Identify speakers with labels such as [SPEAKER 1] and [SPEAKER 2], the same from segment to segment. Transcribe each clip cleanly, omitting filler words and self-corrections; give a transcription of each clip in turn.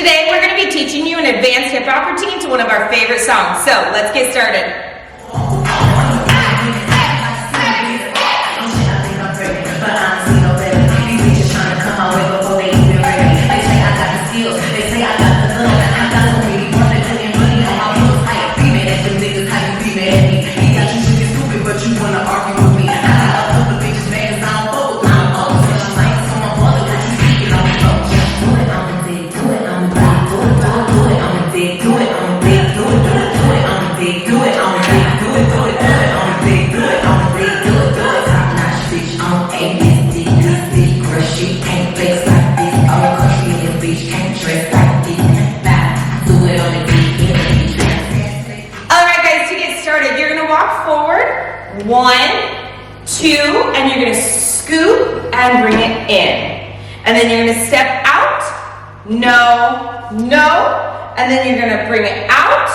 [SPEAKER 1] Today we're going to be teaching you an advanced hip hop routine to one of our favorite songs. So let's get started. One, two, and you're going to scoop and bring it in. And then you're going to step out, no, no, and then you're going to bring it out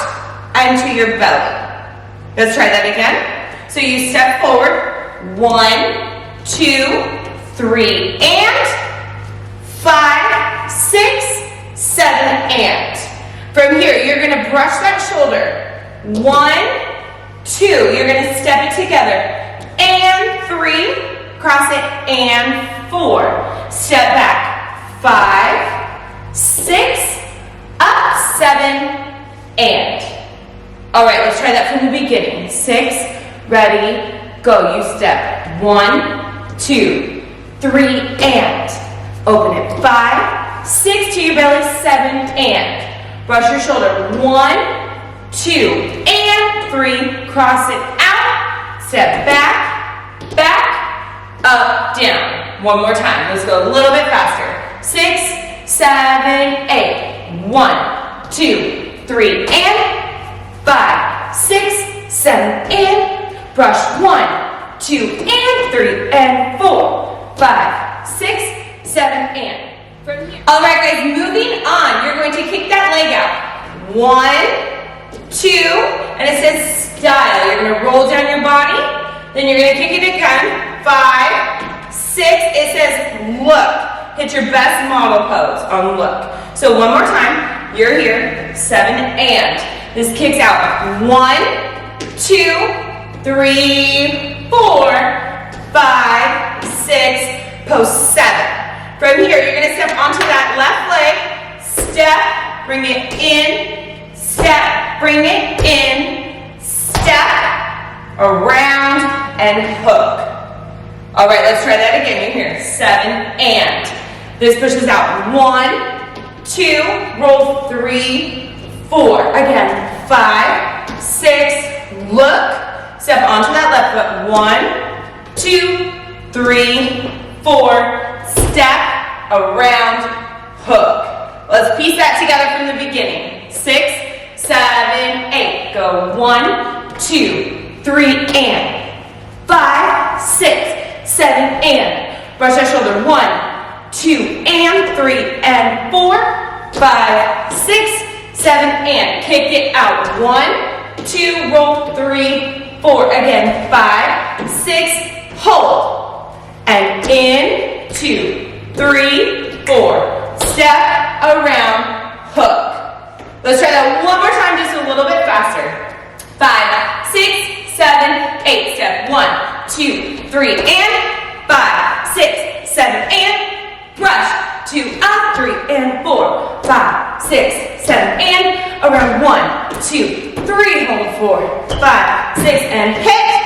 [SPEAKER 1] and to your belly. Let's try that again. So you step forward, 1, 2, 3, and 5, 6, 7, and. From here, you're going to brush that shoulder. 1, 2, you're going to step it together, and 3, cross it, and 4, step back, 5, 6, up, 7, and. All right, let's try that from the beginning. 6, ready, go. You step 1, 2, 3, and. Open it, 5, 6 to your belly, 7, and. Brush your shoulder, 1, 2, and 3, cross it out, step back, back, up, down. One more time, let's go a little bit faster. 6, 7, 8. 1, 2, 3, and 5, 6, 7, and brush 1, 2, and 3, and 4, 5, 6, 7, and. From here. All right, guys, moving on. You're going to kick that leg out. 1, 2, and it says style. You're going to roll down your body, then you're going to kick it again. 5, 6, it says look. Hit your best model pose on look. So one more time, you're here, 7, and. This kicks out. 1, 2, 3, 4, 5, 6, post 7. From here, you're going to step onto that left leg, step, bring it in, step, bring it in, step, around, and hook. All right, let's try that again. You're here, 7, and. This pushes out, 1, 2, roll 3, 4. Again, 5, 6, look, step onto that left foot, 1, 2, 3, 4, step, around, hook. Let's piece that together from the beginning. 6, 7, 8. Go 1, 2, 3, and 5, 6, 7, and. Brush that shoulder. 1, 2, and 3, and 4, 5, 6, 7, and. Kick it out. 1, 2, roll 3, 4. Again, 5, 6, hold. And in, 2, 3, 4. Step, around, hook. Let's try that one more time, just a little bit faster. 5, 6, 7, 8. Step 1, 2, 3, and 5, 6, 7, and brush. 2, up, 3, and 4, 5, 6, 7, and around 1, 2, 3, hold 4, 5, 6, and hit,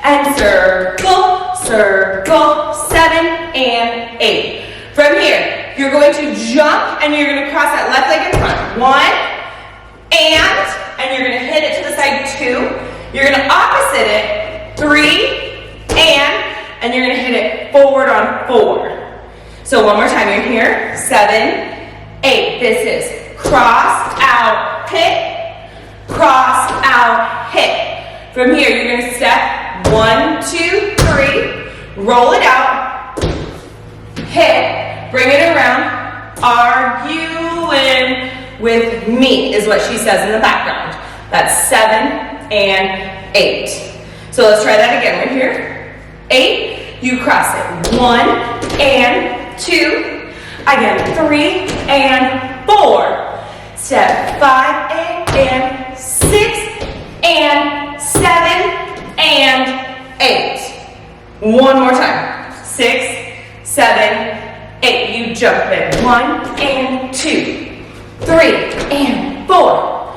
[SPEAKER 1] and circle, circle, 7, and 8. From here, you're going to jump and you're going to cross that left leg in front. 1, and you're going to hit it to the side. 2, you're going to opposite it. 3, and you're going to hit it forward on 4. So one more time, you're here, 7, 8. This is cross, out, hit, cross, out, hit. From here, you're going to step 1, 2, 3, roll it out, hit, bring it around, arguing with me is what she says in the background. That's 7 and 8. So let's try that again. We're here, 8, you cross it, 1 and 2, again, 3 and 4. Step 5 and 6 and 7 and 8. One more time. 6, 7, 8. You jump it. 1 and 2, 3 and 4,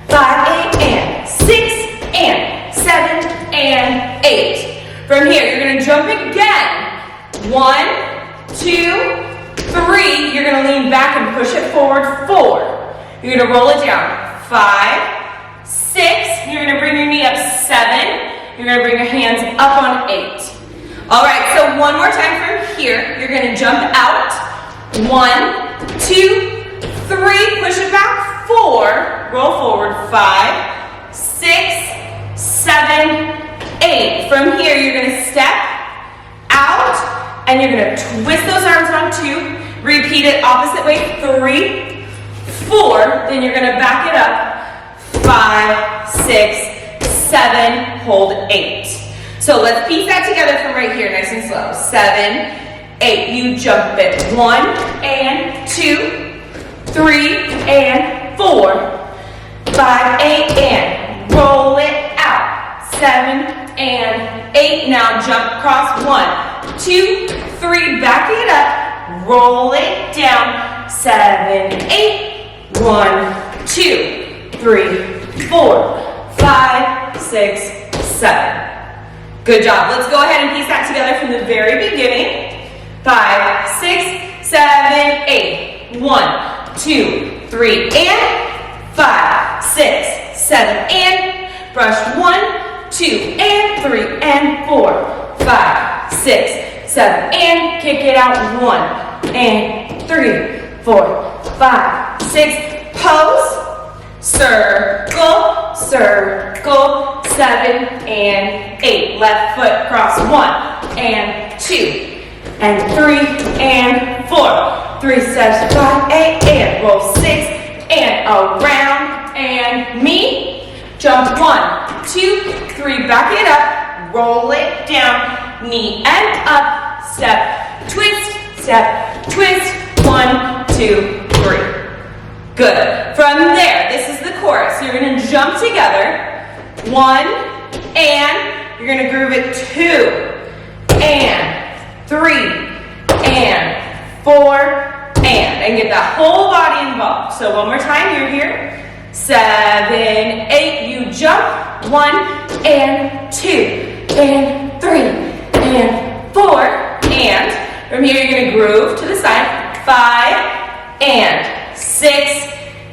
[SPEAKER 1] 5, 8 and 6 and 7 and 8. From here, you're going to jump again. 1, 2, 3. You're going to lean back and push it forward. 4. You're going to roll it down. 5, 6. You're going to bring your knee up. 7. You're going to bring your hands up on 8. All right, so one more time from here. You're going to jump out. 1, 2, 3. Push it back. 4. Roll forward. 5, 6, 7, 8. From here, you're going to step out and you're going to twist those arms on 2. Repeat it opposite way. 3, 4. Then you're going to back it up. 5, 6, 7. Hold 8. So let's piece that together from right here, nice and slow. 7, 8. You jump it. 1 and 2, 3 and 4, 5, 8 and roll it out. 7 and 8. Now jump across. 1, 2, 3. Back it up. Roll it down. 7, 8. 1, 2, 3, 4, 5, 6, 7. Good job. Let's go ahead and piece that together from the very beginning. 5, 6, 7, 8. 1, 2, 3, and 5, 6, 7, and brush. 1, 2, and 3, and 4, 5, 6, 7, and kick it out. 1, and 3, 4, 5, 6. Pose. Circle, circle. 7 and 8. Left foot cross. 1 and 2 and 3 and 4. 3 steps. 5, 8 and roll. 6 and around and me. Jump. 1, 2, 3. Back it up. Roll it down. Knee and up. Step, twist, step, twist. 1, 2, 3. Good. From there, this is the chorus. You're going to jump together. 1 and you're going to groove it. 2 and 3 and 4 and get that whole body involved. So one more time. You're here. 7, 8. You jump. 1 and 2 and 3 and 4 and from here you're going to groove to the side. 5 and 6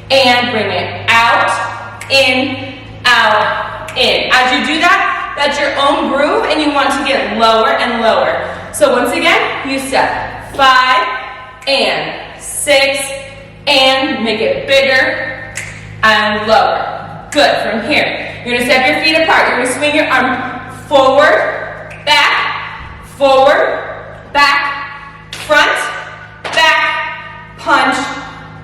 [SPEAKER 1] and bring it out, in, out, in. As you do that, that's your own groove and you want to get lower and lower. So once again, you step 5 and 6 and make it bigger and lower. Good. From here, you're going to step your feet apart. You're going to swing your arm forward, back, front, back, punch,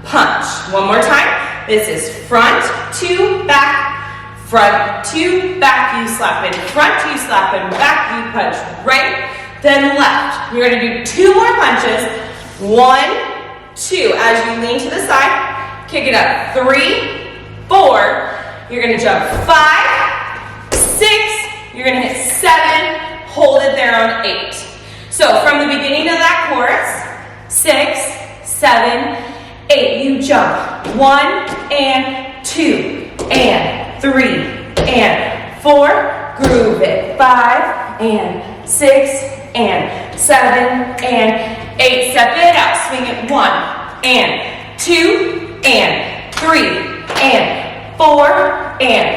[SPEAKER 1] punch. One more time. This is front to back, front to back. You slap in front, you slap in back, you punch right, then left. You're going to do 2 more punches. 1, 2. As you lean to the side, kick it up. 3, 4. You're going to jump. 5, 6. You're going to hit 7. Hold it there on 8. So from the beginning of that chorus, 6, 7, 8, you jump. 1 and 2 and 3 and 4. Groove it. 5 and 6 and 7 and 8. Step it out. Swing it. 1 and 2 and 3 and 4 and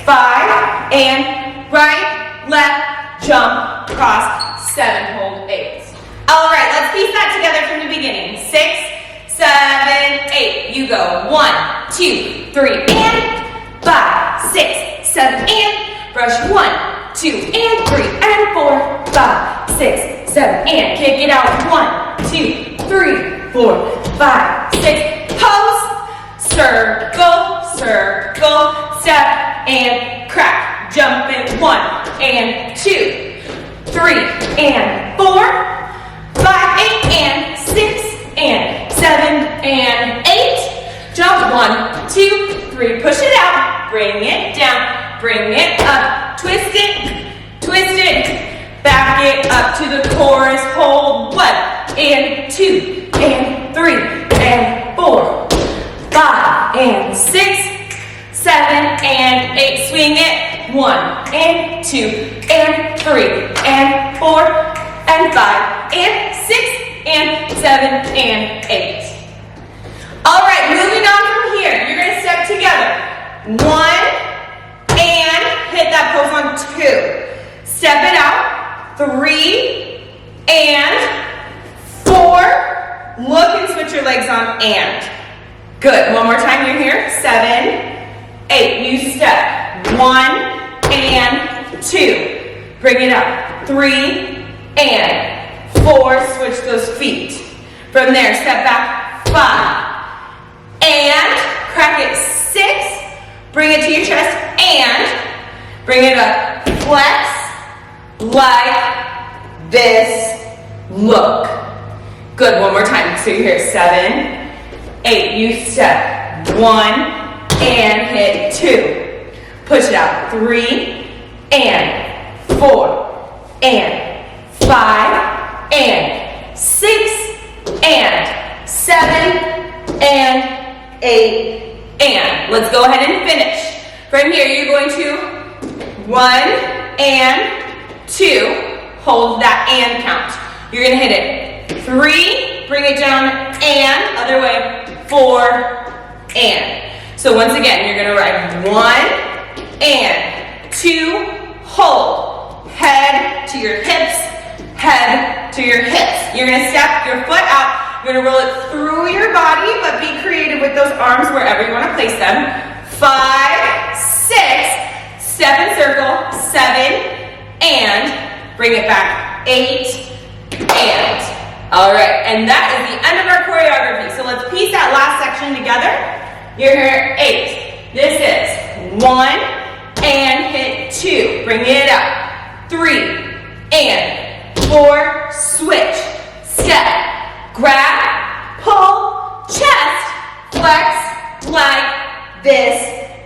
[SPEAKER 1] 5 and right, left, jump, cross, 7, hold 8. All right, let's piece that together from the beginning. 6, 7, 8. You go 1, 2, 3, and 5, 6, 7, and brush 1, 2, and 3, and 4, 5, 6, 7, and kick it out. 1, 2, 3, 4, 5, 6. Pose, circle, circle, step, and crack. Jump it. 1 and 2, 3 and 4, 5, 8 and 6 and 7 and 8. 1, 2, 3. Push it out. Bring it down. Bring it up. Twist it. Twist it. Back it up to the chorus. Hold 1 and 2 and 3 and 4, 5 and 6, 7 and 8. Swing it. 1 and 2 and 3 and 4 and 5 and 6 and 7 and 8. All right, moving on from here. You're going to step together. 1 and hit that pose on 2. Step it out. 3 and 4. Look and switch your legs on and. Good. One more time. You're here. 7, 8. You step. 1 and 2. Bring it up. 3 and 4. Switch those feet. From there, step back. 5 and crack it. 6. Bring it to your chest and bring it up. Flex like this. Look. Good. One more time. So you're here. 7, 8. You step. 1 and hit 2. Push it out. 3 and 4 and 5 and 6 and 7 and 8 and. Let's go ahead and finish. From here, you're going to 1 and 2. Hold that and count. You're going to hit it. 3, bring it down and, other way, 4 and. So once again, you're going to ride 1 and 2, hold. Head to your hips, head to your hips. You're going to step your foot out. You're going to roll it through your body, but be creative with those arms wherever you want to place them. 5, 6, step in circle, 7 and bring it back, 8 and. All right, and that is the end of our choreography. So let's piece that last section together. You're here, 8. This is 1 and hit 2. Bring it up. 3 and 4. Switch. Step. Grab. Pull. Chest. Flex like this.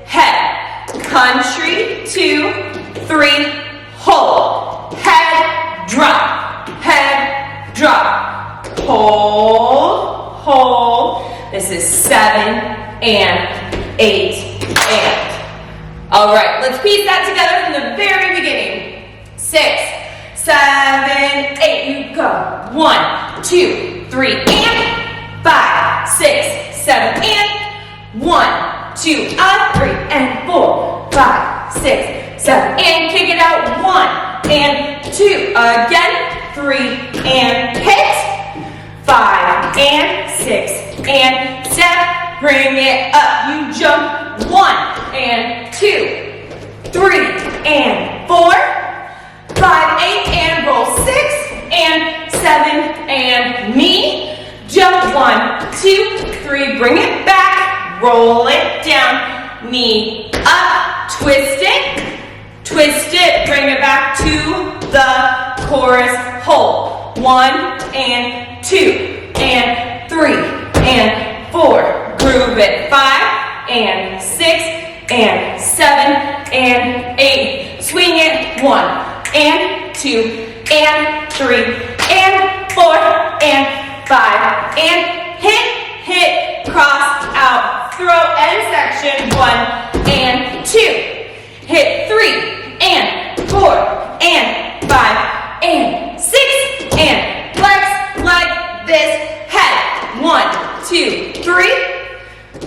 [SPEAKER 1] Head. Country. 2, 3. Hold. Head. Drop. Head. Drop. Hold, hold. This is 7 and 8 and. All right, let's piece that together from the very beginning. 6, 7, 8. You go. 1, 2, 3 and 5, 6, 7 and 1, 2, 3 and 4, 5, 6, 7 and kick it out. 1 and 2 again. 3 and hit. 5 and 6 and step, bring it up. You jump. 1 and 2, 3 and 4, 5, 8 and roll. 6 and 7 and knee. Jump. 1, 2, 3. Bring it back. Roll it down. Knee up. Twist it. Twist it. Bring it back to the chorus. Hold. 1 and 2 and 3 and 4. Groove it. 5 and 6 and 7 and 8. Swing it. 1 and 2 and 3 and 4 and 5 and hit, cross out, throw end section. 1 and 2. Hit 3 and 4 and 5 and 6 and flex like this. Head. 1, 2, 3,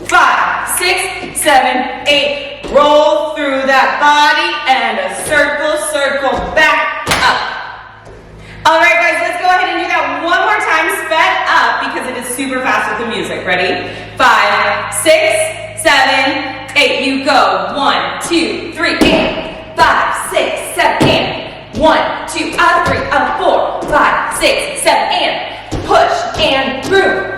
[SPEAKER 1] 5, 6, 7, 8. Roll through that body and a circle, circle, back up. All right, guys, let's go ahead and do that one more time, sped up, because it is super fast with the music. Ready? 5, 6, 7, 8. You go. 1, 2, 3, and 5, 6, 7, and 1, 2, 3, 4, 5, 6, 7, and push and groove.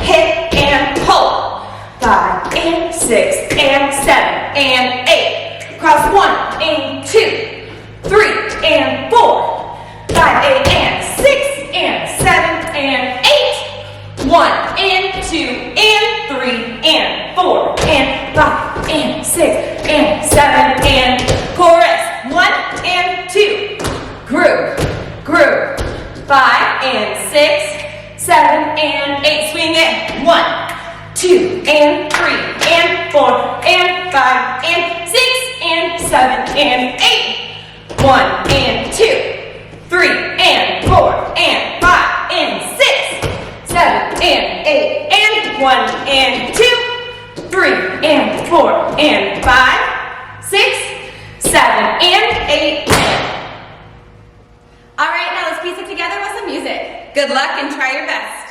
[SPEAKER 1] Hit and pull. 5 and 6 and 7 and 8. Cross 1 and 2, 3 and 4, 5, 8 and 6 and 7 and 8. 1 and and 2 and 3 and 4 and 5 and 6 and 7 and chorus. 1 and 2. Groove, groove. 5 and 6, 7 and 8. Swing it. 1, 2 and 3 and 4 and 5 and 6 and 7 and 8. 1 and 2, 3 and 4 and 5 and 6, 7 and 8 and 1 and 2, 3 and 4 and 5, 6, 7 and 8.
[SPEAKER 2] All right, now let's piece it together with some music.
[SPEAKER 1] Good luck and try your best.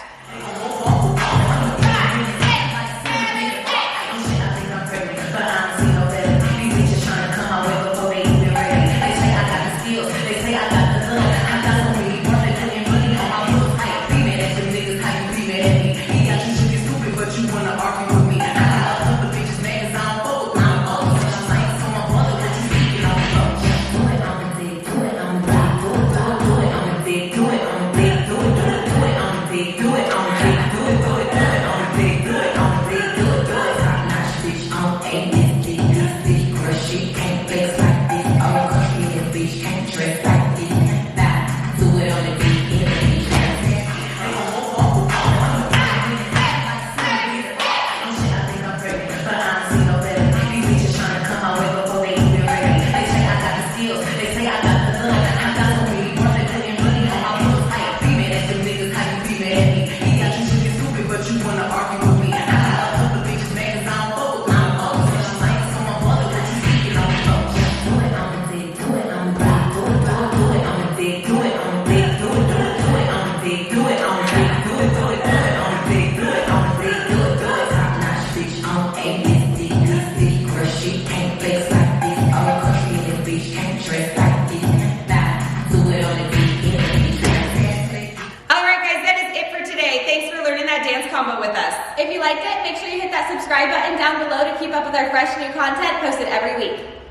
[SPEAKER 1] Combo with us.
[SPEAKER 2] If you liked it, make sure you hit that subscribe button down below to keep up with our fresh new content posted every week.